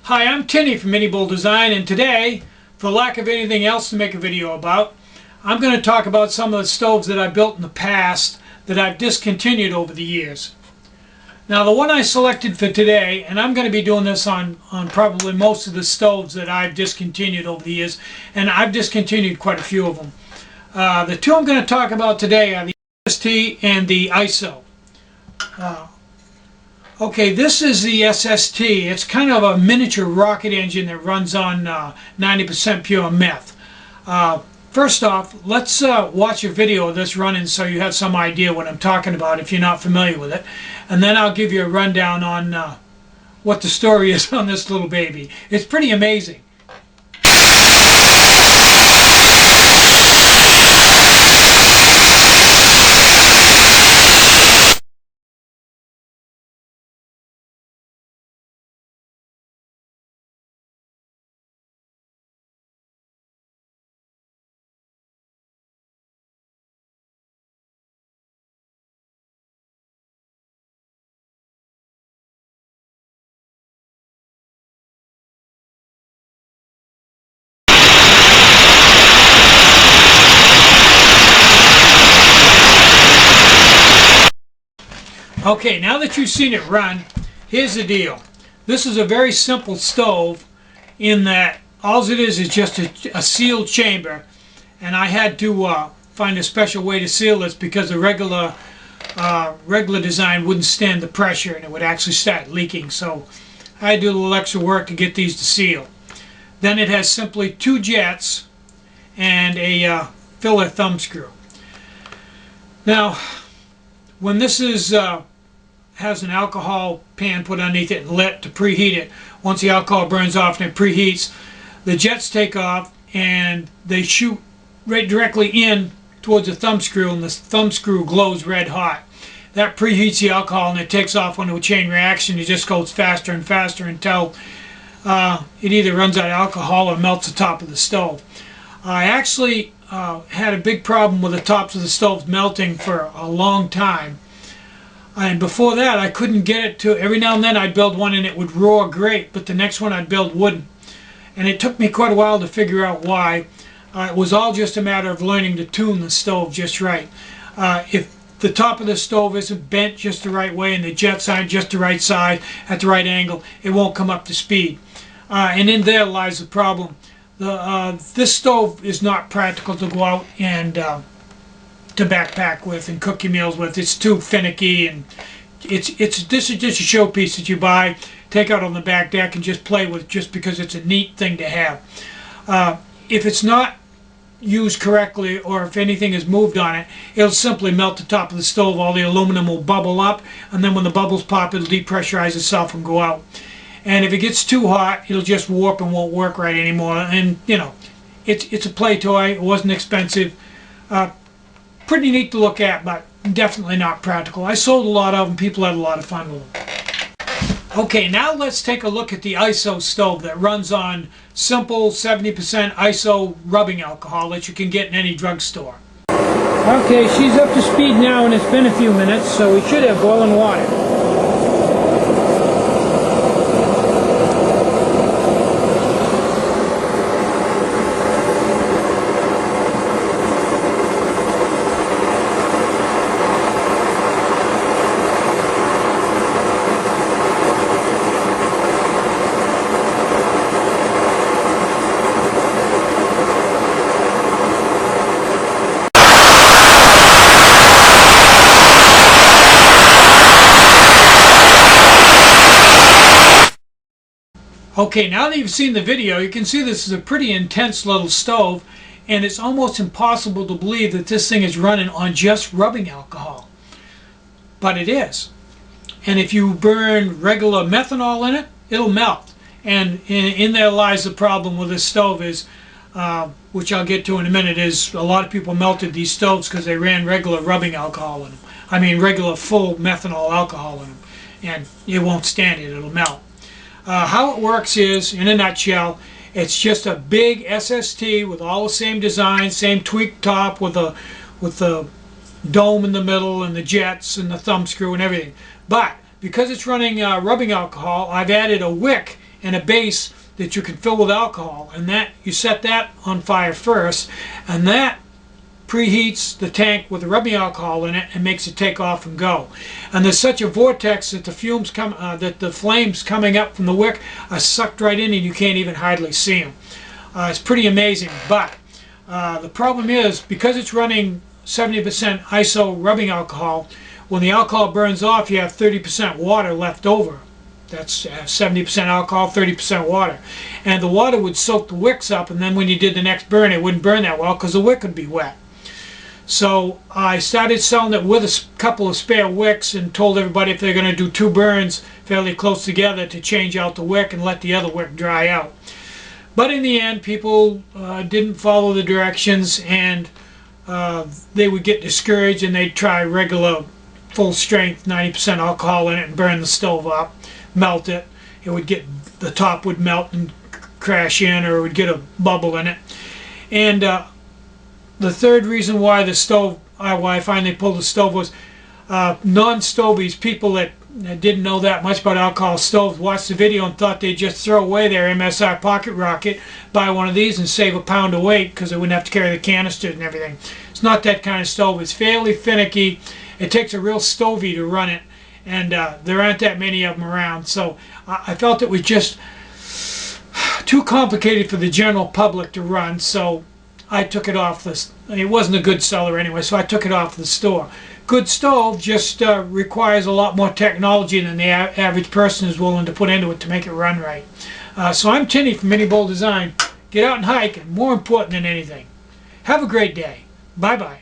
Hi, I'm Tinny from minibulldesign, and today, for lack of anything else to make a video about, I'm going to talk about some of the stoves that I built in the past that I've discontinued over the years. Now, the one I selected for today, and I'm going to be doing this on probably most of the stoves that I've discontinued over the years, and I've discontinued quite a few of them. The two I'm going to talk about today are the SST and the ISO. Okay, this is the SST. It's kind of a miniature rocket engine that runs on 90% pure meth. First off, let's watch a video of this running so you have some idea what I'm talking about if you're not familiar with it. And then I'll give you a rundown on what the story is on this little baby. It's pretty amazing. Okay, now that you've seen it run, here's the deal. This is a very simple stove in that all it is just a sealed chamber, and I had to find a special way to seal this because the regular design wouldn't stand the pressure and it would actually start leaking. So I had to do a little extra work to get these to seal. Then it has simply two jets and a filler thumb screw. Now, when this is has an alcohol pan put underneath it and lit to preheat it, once the alcohol burns off and it preheats, the jets take off and they shoot right directly in towards the thumb screw, and the thumb screw glows red hot. That preheats the alcohol and it takes off into a chain reaction. It just goes faster and faster until it either runs out of alcohol or melts the top of the stove. I actually had a big problem with the tops of the stoves melting for a long time. And before that, I couldn't get it to, every now and then I'd build one and it would roar great, but the next one I'd build wouldn't. And it took me quite a while to figure out why. It was all just a matter of learning to tune the stove just right. If the top of the stove isn't bent just the right way and the jets aren't just the right size, at the right angle, it won't come up to speed. And in there lies the problem. This stove is not practical to go out and to backpack with and cook your meals with. It's too finicky, and this is just a showpiece that you buy, take out on the back deck and just play with just because it's a neat thing to have. If it's not used correctly, or if anything is moved on it, it'll simply melt the top of the stove. All the aluminum will bubble up, and then when the bubbles pop, it'll depressurize itself and go out. And if it gets too hot, it'll just warp and won't work right anymore. And you know, it's a play toy. It wasn't expensive. Pretty neat to look at, but definitely not practical. I sold a lot of them. People had a lot of fun with them. Okay, now let's take a look at the ISO stove that runs on simple 70% ISO rubbing alcohol that you can get in any drugstore. Okay, she's up to speed now, and it's been a few minutes, so we should have boiling water. Okay, now that you've seen the video, you can see this is a pretty intense little stove, and it's almost impossible to believe that this thing is running on just rubbing alcohol. But it is. And if you burn regular methanol in it, it'll melt. And in there lies the problem with this stove is, which I'll get to in a minute, is a lot of people melted these stoves because they ran regular rubbing alcohol in them. I mean regular full methanol alcohol in them. And it won't stand it, it'll melt. How it works is, in a nutshell, it's just a big SST with all the same design, same tweaked top with the dome in the middle and the jets and the thumb screw and everything. But because it's running rubbing alcohol, I've added a wick and a base that you can fill with alcohol, and that you set that on fire first, and that preheats the tank with the rubbing alcohol in it and makes it take off and go. And there's such a vortex that the fumes come, that the flames coming up from the wick are sucked right in, and you can't even hardly see them. It's pretty amazing. But the problem is, because it's running 70% iso rubbing alcohol, when the alcohol burns off, you have 30% water left over. That's 70% alcohol, 30% water. And the water would soak the wicks up, and then when you did the next burn, it wouldn't burn that well because the wick would be wet. So I started selling it with a couple of spare wicks and told everybody if they're going to do 2 burns fairly close together to change out the wick and let the other wick dry out. But in the end, people didn't follow the directions, and they would get discouraged, and they'd try regular full strength 90% alcohol in it and burn the stove up, melt it. It would get, the top would melt and crash in, or it would get a bubble in it. And the third reason why the stove, why I finally pulled the stove, was non-stovies, people that didn't know that much about alcohol stoves, watched the video and thought they'd just throw away their MSR pocket rocket, buy one of these and save £1 pound of weight because they wouldn't have to carry the canisters and everything. It's not that kind of stove. It's fairly finicky. It takes a real stovey to run it, and there aren't that many of them around. So I felt it was just too complicated for the general public to run, so I took it off the, it wasn't a good seller anyway, so I took it off the store. Good stove just requires a lot more technology than the average person is willing to put into it to make it run right. So I'm Tinny from minibulldesign. Get out and hike, and more important than anything, have a great day. Bye-bye.